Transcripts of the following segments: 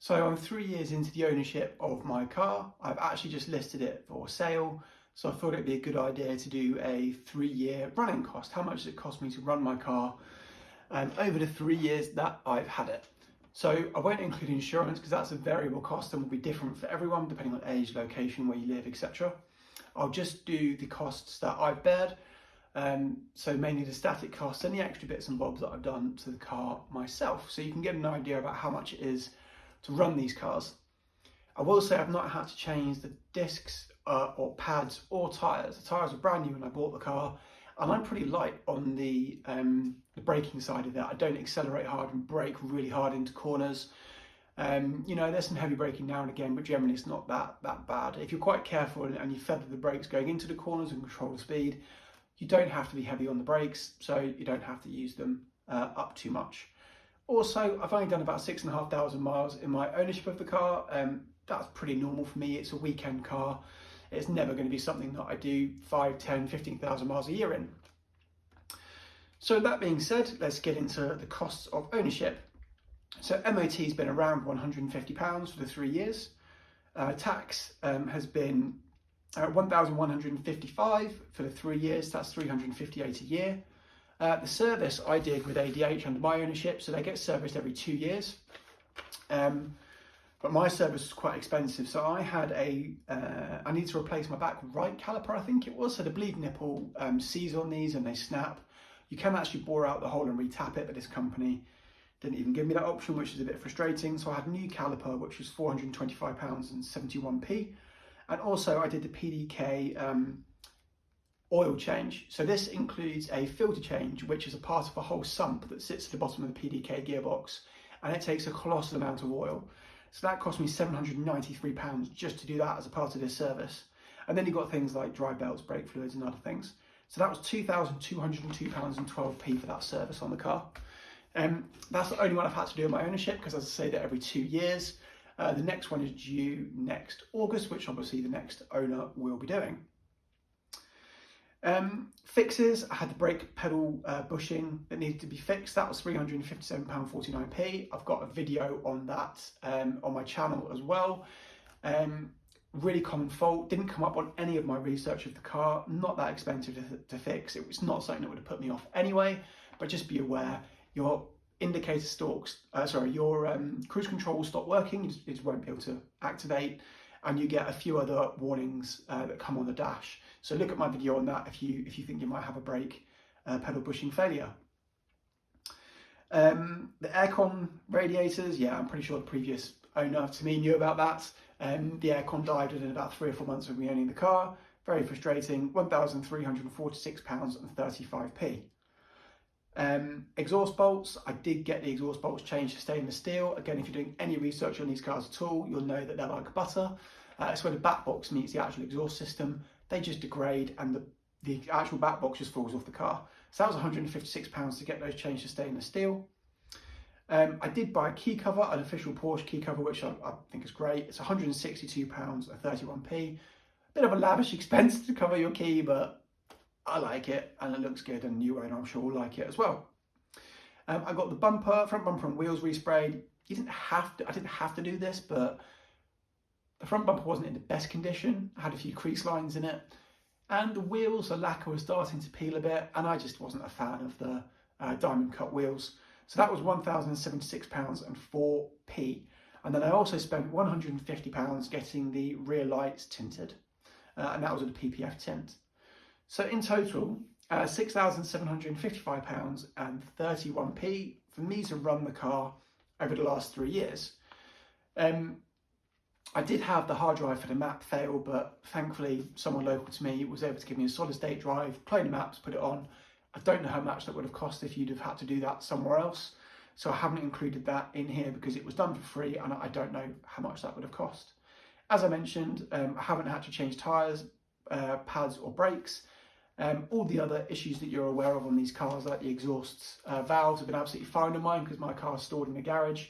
So I'm 3 years into the ownership of my car. I've actually just listed it for sale. So I thought it'd be a good idea to do a 3-year running cost. How much does it cost me to run my car over the 3 years that I've had it? So I won't include insurance because that's a variable cost and will be different for everyone depending on age, location, where you live, etc. I'll just do the costs that I've bared. So mainly the static costs and the extra bits and bobs that I've done to the car myself. So you can get an idea about how much it is to run these cars. I will say I've not had to change the discs or pads or tyres. The tyres were brand new when I bought the car, and I'm pretty light on the braking side of that. I don't accelerate hard and brake really hard into corners. There's some heavy braking now and again, but generally it's not that bad. If you're quite careful and you feather the brakes going into the corners and control the speed, you don't have to be heavy on the brakes, so you don't have to use them up too much. Also, I've only done about 6,500 miles in my ownership of the car. That's pretty normal for me. It's a weekend car. It's never going to be something that I do 5, 10, 15,000 miles a year in. So that being said, let's get into the costs of ownership. So MOT has been around £150 for the 3 years. Tax has been £1,155 for the 3 years. That's £358 a year. The service I did with ADH under my ownership, so they get serviced every 2 years. But my service was quite expensive, so I had I need to replace my back right caliper, I think it was. So the bleed nipple sees on these and they snap. You can actually bore out the hole and re-tap it, but this company didn't even give me that option, which is a bit frustrating. So I had a new caliper, which was £425 and 71p. And also I did the PDK oil change. So this includes a filter change, which is a part of a whole sump that sits at the bottom of the PDK gearbox, and it takes a colossal amount of oil. So that cost me £793 just to do that as a part of this service. And then you've got things like dry belts, brake fluids and other things. So that was £2,202 and 12p for that service on the car. That's the only one I've had to do in my ownership because, as I say, that every 2 years. The next one is due next August, which obviously the next owner will be doing. Fixes, I had the brake pedal bushing that needed to be fixed. That was £357.49p. I've got a video on that on my channel as well. Really common fault, didn't come up on any of my research of the car, not that expensive to fix. It was not something that would have put me off anyway, but just be aware your indicator stalks, your cruise control will stop working, you just won't be able to activate, and you get a few other warnings that come on the dash. So look at my video on that if you think you might have a brake pedal bushing failure. The aircon radiators, yeah, I'm pretty sure the previous owner to me knew about that. The aircon died within about 3 or 4 months of me owning the car. Very frustrating, £1,346 and 35p. Exhaust bolts, I did get the exhaust bolts changed to stainless steel. Again, if you're doing any research on these cars at all, you'll know that they're like butter. It's where the back box meets the actual exhaust system. They just degrade and the actual back box just falls off the car. So that was £156 to get those changed to stainless steel. I did buy a key cover, an official Porsche key cover, which I think is great. It's £162 and 31p. Bit of a lavish expense to cover your key, but I like it and it looks good, and new owner I'm sure will like it as well. I got the front bumper and wheels resprayed. I didn't have to do this, but the front bumper wasn't in the best condition. I had a few crease lines in it, and the wheels, the lacquer was starting to peel a bit, and I just wasn't a fan of the diamond cut wheels. So that was £1,076 and 4p. And then I also spent £150 getting the rear lights tinted, and that was with a PPF tint. So in total, £6,755 and 31p for me to run the car over the last 3 years. I did have the hard drive for the map fail, but thankfully someone local to me was able to give me a solid state drive, play the maps, put it on. I don't know how much that would have cost if you'd have had to do that somewhere else. So I haven't included that in here because it was done for free and I don't know how much that would have cost. As I mentioned, I haven't had to change tyres, pads or brakes. All the other issues that you're aware of on these cars, like the exhaust valves, have been absolutely fine on mine because my car is stored in a garage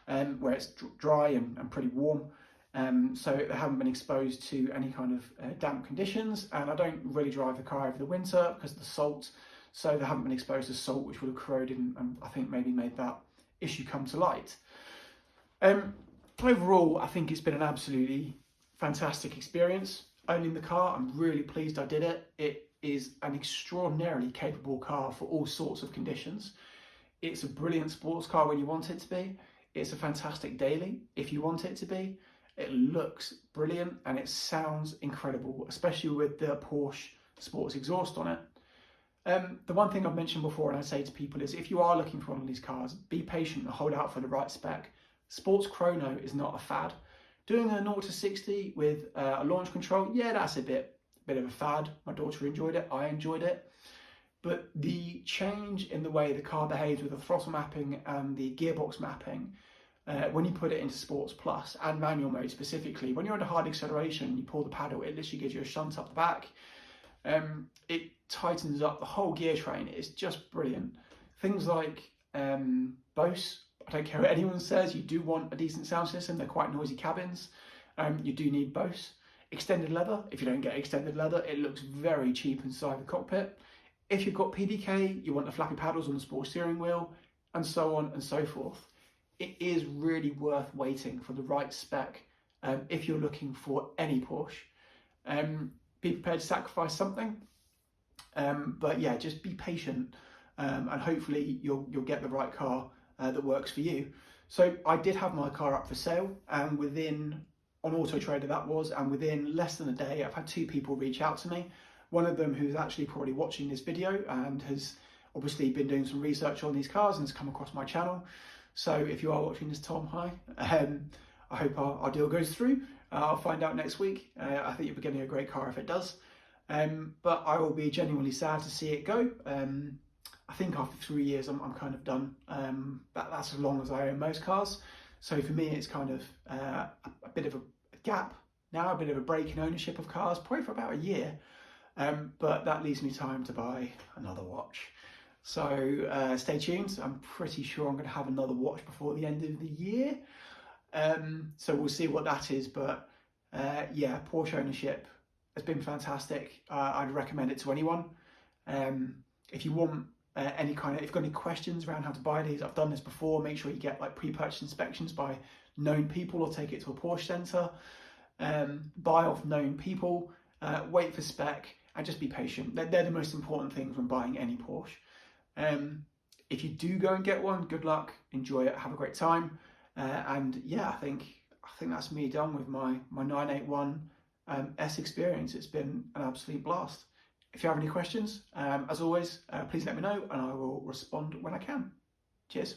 where it's dry and pretty warm. So they haven't been exposed to any kind of damp conditions, and I don't really drive the car over the winter because of the salt, so they haven't been exposed to salt, which would have corroded and I think maybe made that issue come to light. overall, I think it's been an absolutely fantastic experience owning the car. I'm really pleased I did it. It is an extraordinarily capable car for all sorts of conditions. It's a brilliant sports car when you want it to be. It's a fantastic daily if you want it to be. It looks brilliant and it sounds incredible, especially with the Porsche sports exhaust on it. The one thing I've mentioned before and I say to people is if you are looking for one of these cars, be patient and hold out for the right spec. Sports chrono is not a fad. Doing a 0 to 60 with a launch control, yeah, that's a bit of a fad. My daughter enjoyed it, I enjoyed it. But the change in the way the car behaves with the throttle mapping and the gearbox mapping, when you put it into Sports Plus and manual mode specifically, when you're under hard acceleration, you pull the paddle, it literally gives you a shunt up the back. It tightens up the whole gear train. It's just brilliant. Things like Bose, I don't care what anyone says, you do want a decent sound system. They're quite noisy cabins. You do need Bose. Extended leather, if you don't get extended leather, it looks very cheap inside the cockpit. If you've got PDK, you want the flappy paddles on the sports steering wheel, and so on and so forth. It is really worth waiting for the right spec if you're looking for any Porsche. Be prepared to sacrifice something, but yeah, just be patient, and hopefully you'll get the right car that works for you. So I did have my car up for sale, and on Auto Trader that was, and within less than a day, I've had 2 people reach out to me. One of them who's actually probably watching this video and has obviously been doing some research on these cars and has come across my channel. So if you are watching this, Tom, hi. I hope our deal goes through. I'll find out next week. I think you'll be getting a great car if it does. But I will be genuinely sad to see it go. I think after 3 years, I'm kind of done. That's as long as I own most cars. So for me, it's kind of a bit of a gap now, a bit of a break in ownership of cars, probably for about a year. But that leaves me time to buy another watch. So stay tuned. I'm pretty sure I'm going to have another watch before the end of the year. So we'll see what that is. But yeah, Porsche ownership has been fantastic. I'd recommend it to anyone. If you want if you've got any questions around how to buy these, I've done this before. Make sure you get like pre-purchase inspections by known people or take it to a Porsche centre. Buy off known people. Wait for spec. And just be patient. They're the most important things when buying any Porsche. If you do go and get one, good luck, enjoy it, have a great time. And yeah, I think that's me done with my 981 S experience. It's been an absolute blast. If you have any questions, as always, please let me know and I will respond when I can. Cheers.